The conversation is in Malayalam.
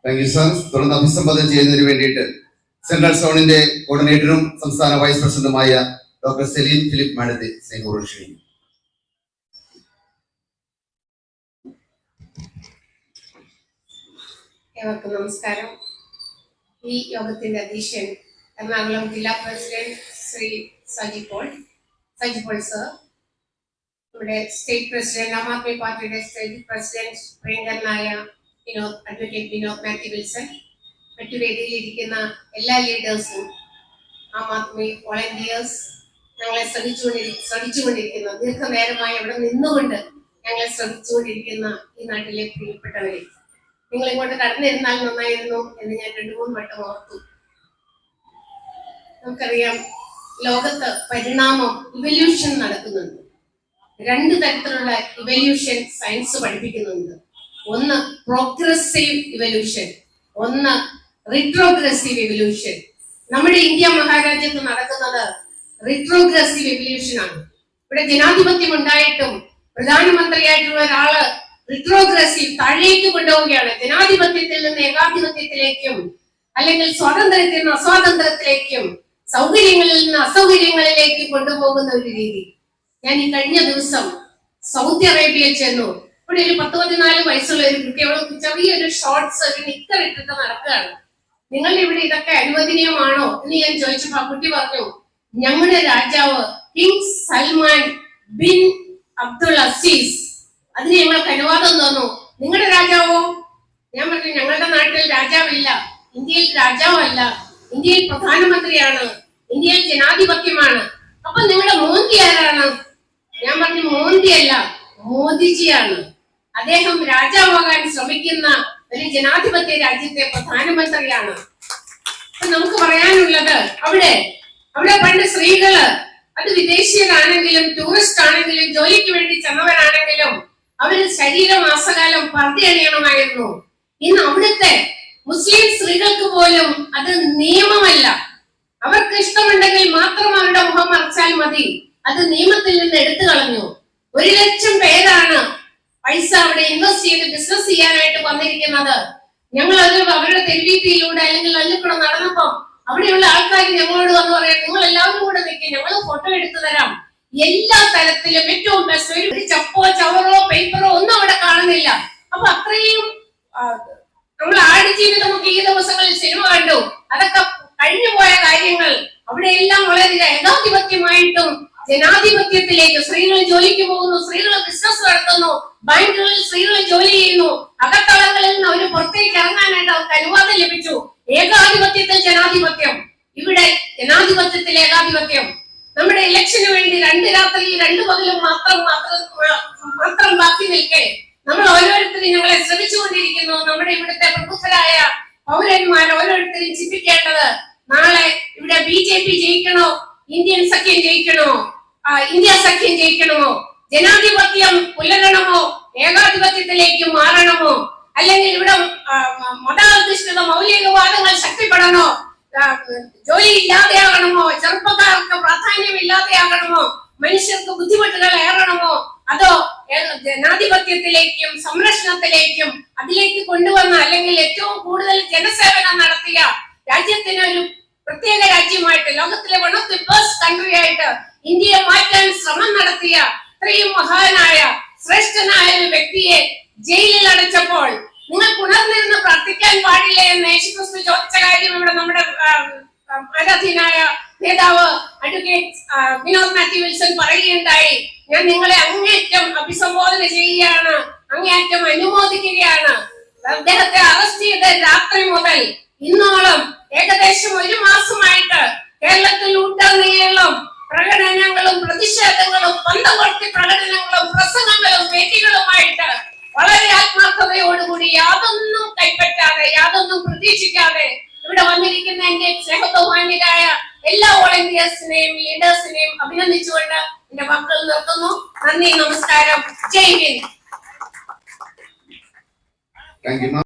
Thank you sir. തുടർന്ന് അഭിസംബോധന ചെയ്യുന്നതിന് വേണ്ടിയിട്ട് സെൻട്രൽ സോണിന്റെ കോർഡിനേറ്ററും സംസ്ഥാന വൈസ് പ്രസിഡന്റുമായ ഡോക്ടർ സെലീൻ ഫിലിപ്പ് മാഡത്തെ സ്നേഹപൂർവ്വം ക്ഷണിക്കുന്നു. ഏവർക്കും നമസ്കാരം. ഈ യോഗത്തിന്റെ അധ്യക്ഷൻ എറണാകുളം ജില്ലാ പ്രസിഡന്റ് ശ്രീ സജി പോൾ സർ, നമ്മുടെ സ്റ്റേറ്റ് പ്രസിഡന്റ് ആം ആദ്മി പാർട്ടിയുടെ സ്റ്റേറ്റ് പ്രസിഡന്റ് പ്രിയങ്കരനായ അഡ്വക്കേറ്റ് വിനോദ് മാത്യു വിൽസൺ, മറ്റു വേദിയിലിരിക്കുന്ന എല്ലാ ലീഡേഴ്സും, ആം ആദ്മി വോളണ്ടിയേഴ്സ്, ഞങ്ങളെ ശ്രമിച്ചുകൊണ്ടിരിക്കുന്ന ദീർഘനേരമായി അവിടെ നിന്നുകൊണ്ട് ഞങ്ങളെ ശ്രമിച്ചുകൊണ്ടിരിക്കുന്ന ഈ നാട്ടിലെ പ്രിയപ്പെട്ടവരെ, നിങ്ങൾ ഇങ്ങോട്ട് കടന്നിരുന്നാൽ നന്നായിരുന്നു എന്ന് ഞാൻ 2-3 വട്ടം ഓർത്തു. നമുക്കറിയാം, ലോകത്ത് പരിണാമം, ഇവല്യൂഷൻ നടക്കുന്നുണ്ട്. 2 തരത്തിലുള്ള ഇവല്യൂഷൻ സയൻസ് പഠിപ്പിക്കുന്നുണ്ട്. ഒന്ന് പ്രോഗ്രസീവ് ഇവല്യൂഷൻ, ഒന്ന് റിട്രോഗ്രസീവ് ഇവല്യൂഷൻ. നമ്മുടെ ഇന്ത്യ മഹാരാജ്യത്ത് നടക്കുന്നത് റിട്രോഗ്രസീവ് ഇവല്യൂഷൻ ആണ്. ഇവിടെ ജനാധിപത്യം ഉണ്ടായിട്ടും പ്രധാനമന്ത്രിയായിട്ടുള്ള ഒരാള് റിട്രോഗ്രസീവ് താഴേക്ക് കൊണ്ടുപോവുകയാണ്. ജനാധിപത്യത്തിൽ നിന്ന് ഏകാധിപത്യത്തിലേക്കും, അല്ലെങ്കിൽ സ്വാതന്ത്ര്യത്തിൽ നിന്ന് അസ്വാതന്ത്ര്യത്തിലേക്കും, സൗകര്യങ്ങളിൽ നിന്ന് അസൗകര്യങ്ങളിലേക്ക് കൊണ്ടുപോകുന്ന ഒരു രീതി. ഞാൻ ഈ കഴിഞ്ഞ ദിവസം സൗദി അറേബ്യയിൽ ചെന്നു. ഇവിടെ ഒരു 10-14 വയസ്സുള്ള ഒരു കുട്ടി, അവൾക്ക് ചെറിയൊരു ഷോർട്സ്, ഒരു നിക്കർ ഇട്ടിട്ട് നടക്കുകയാണ്. നിങ്ങളുടെ ഇവിടെ ഇതൊക്കെ അനുവദനീയമാണോ എന്ന് ഞാൻ ചോദിച്ചപ്പോ ആ കുട്ടി പറഞ്ഞു, ഞങ്ങളുടെ രാജാവ് king Salman bin Abdul Aziz, അതിന് ഞങ്ങൾക്ക് അനുവാദം തന്നു. നിങ്ങളുടെ രാജാവോ? ഞാൻ പറഞ്ഞു, ഞങ്ങളുടെ നാട്ടിൽ രാജാവില്ല, ഇന്ത്യയിൽ രാജാവല്ല, ഇന്ത്യയിൽ പ്രധാനമന്ത്രിയാണ്, ഇന്ത്യയിൽ ജനാധിപത്യമാണ്. അപ്പൊ നിങ്ങളുടെ മോദി ആരാണ്? ഞാൻ പറഞ്ഞു, മോദിയല്ല, മോദിജിയാണ്. അദ്ദേഹം രാജാവാകാൻ ശ്രമിക്കുന്ന ഒരു ജനാധിപത്യ രാജ്യത്തെ പ്രധാനമന്ത്രിയാണ്. അപ്പൊ നമുക്ക് പറയാനുള്ളത്, അവിടെ പണ്ട് സ്ത്രീകള്, അത് വിദേശീയരാണെങ്കിലും ടൂറിസ്റ്റ് ആണെങ്കിലും ജോലിക്ക് വേണ്ടി ചെന്നവരാണെങ്കിലും, അവര് ശരീരമാസകാലം പർദ്ദ അണിയണമായിരുന്നു. ഇന്ന് അവിടുത്തെ മുസ്ലിം സ്ത്രീകൾക്ക് പോലും അത് നിയമമല്ല. അവർക്ക് ഇഷ്ടമുണ്ടെങ്കിൽ മാത്രം അവരുടെ മുഖം മറച്ചാൽ മതി. അത് നിയമത്തിൽ നിന്ന് എടുത്തു കളഞ്ഞു. 1 ലക്ഷം പേരാണ് പൈസ അവിടെ ഇൻവെസ്റ്റ് ചെയ്ത് ബിസിനസ് ചെയ്യാനായിട്ട് വന്നിരിക്കുന്നത്. ഞങ്ങൾ അവരുടെ തെരുവീതിയിലൂടെ അല്ലെങ്കിൽ അതിൽ കൂടെ നടന്നപ്പോ അവിടെയുള്ള ആൾക്കാർ ഞങ്ങളോട് വന്ന് പറയാം, നിങ്ങൾ എല്ലാവരും കൂടെ നിൽക്കും, ഞങ്ങൾ ഫോട്ടോ എടുത്തു തരാം. എല്ലാ തരത്തിലും ഏറ്റവും ബെസ്റ്റ്, ഒരു ചപ്പോ ചവറോ പേപ്പറോ ഒന്നും അവിടെ കാണുന്നില്ല. അപ്പൊ അത്രയും നമ്മൾ ആടുജീവിതമൊക്കെ ഈ ദിവസങ്ങളിൽ സിനിമ കണ്ടു, അതൊക്കെ കഴിഞ്ഞു പോയ കാര്യങ്ങൾ. അവിടെ എല്ലാം വളരെ ഏകാധിപത്യമായിട്ടും ജനാധിപത്യത്തിലേക്ക് സ്ത്രീകൾ ജോലിക്ക് പോകുന്നു, സ്ത്രീകൾ ബിസിനസ് നടത്തുന്നു, ബാങ്കുകളിൽ സ്ത്രീകൾ ജോലി ചെയ്യുന്നു, അകത്തളങ്ങളിൽ നിന്ന് അവർ പുറത്തേക്ക് ഇറങ്ങാനായിട്ട് അവർക്ക് അനുവാദം ലഭിച്ചു. ഏകാധിപത്യത്തിൽ ജനാധിപത്യം, ഇവിടെ ജനാധിപത്യത്തിൽ ഏകാധിപത്യം. നമ്മുടെ ഇലക്ഷന് വേണ്ടി 2 രാത്രിയും 2 പകലും മാത്രം ബാക്കി നിൽക്കെ നമ്മൾ ഓരോരുത്തരും ഞങ്ങളെ ശ്രമിച്ചുകൊണ്ടിരിക്കുന്നു. നമ്മുടെ ഇവിടുത്തെ പ്രമുഖരായ പൗരന്മാർ ഓരോരുത്തരും ചിന്തിക്കേണ്ടത്, നാളെ ഇവിടെ BJP ജയിക്കണോ, ഇന്ത്യൻ സഖ്യം ജയിക്കണോ, ഇന്ത്യ സഖ്യം ജയിക്കണമോ, ജനാധിപത്യം പുലരണമോ, ഏകാധിപത്യത്തിലേക്ക് മാറണമോ, അല്ലെങ്കിൽ ഇവിടെ മതാധിഷ്ഠിത മൗലികവാദങ്ങൾ ശക്തിപ്പെടണോ, ജോലി ഇല്ലാതെയാകണമോ, ചെറുപ്പക്കാർക്ക് പ്രാധാന്യം ഇല്ലാതെയാകണമോ, മനുഷ്യർക്ക് ബുദ്ധിമുട്ടുകൾ ഏറണമോ, അതോ ജനാധിപത്യത്തിലേക്കും സംരക്ഷണത്തിലേക്കും അതിലേക്ക് കൊണ്ടുവന്ന, അല്ലെങ്കിൽ ഏറ്റവും കൂടുതൽ ജനസേവനം നടത്തിയ, രാജ്യത്തിന് ഒരു പ്രത്യേക രാജ്യമായിട്ട്, ലോകത്തിലെ one of the best country ആയിട്ട് ഇന്ത്യയെ മാറ്റാൻ ശ്രമം നടത്തിയ ഇത്രയും മഹാനായ ശ്രേഷ്ഠനായ ഒരു വ്യക്തിയെ ജയിലിൽ അടച്ചപ്പോൾ നിങ്ങൾക്ക് ഉണർന്നിരുന്ന് പ്രാർത്ഥിക്കാൻ പാടില്ലേ എന്ന് യേശുക്രിസ്തു ചോദിച്ച കാര്യം ഇവിടെ നമ്മുടെ ആരാധ്യനായ നേതാവ് അഡ്വക്കേറ്റ് വിനോദ് മാത്യു വിൽസൺ പറയുകയുണ്ടായി. ഞാൻ നിങ്ങളെ അങ്ങേയറ്റം അഭിസംബോധന ചെയ്യുകയാണ്, അങ്ങേയറ്റം അനുമോദിക്കുകയാണ്. അദ്ദേഹത്തെ അറസ്റ്റ് ചെയ്ത രാത്രി മുതൽ ഇന്നോളം ഏകദേശം 1 മാസമായിട്ട് കേരളത്തിൽ ഉടനീളം പ്രകടനങ്ങളും പ്രതിഷേധങ്ങളും പന്തംകൊട്ടി പ്രകടനങ്ങളും പ്രസംഗങ്ങളും വേദികളുമായിട്ട് വളരെ ആത്മാർത്ഥതയോടുകൂടി, യാതൊന്നും കൈപ്പറ്റാതെ, യാതൊന്നും പ്രതീക്ഷിക്കാതെ ഇവിടെ വന്നിരിക്കുന്ന എന്റെ സ്നേഹബഹുമാന്യരായ എല്ലാ വോളണ്ടിയേഴ്സിനെയും ലീഡേഴ്സിനെയും അഭിനന്ദിച്ചുകൊണ്ട് എന്റെ വാക്കുകൾ നിർത്തുന്നു. നന്ദി, നമസ്കാരം, ജയ് ഹിന്ദ്.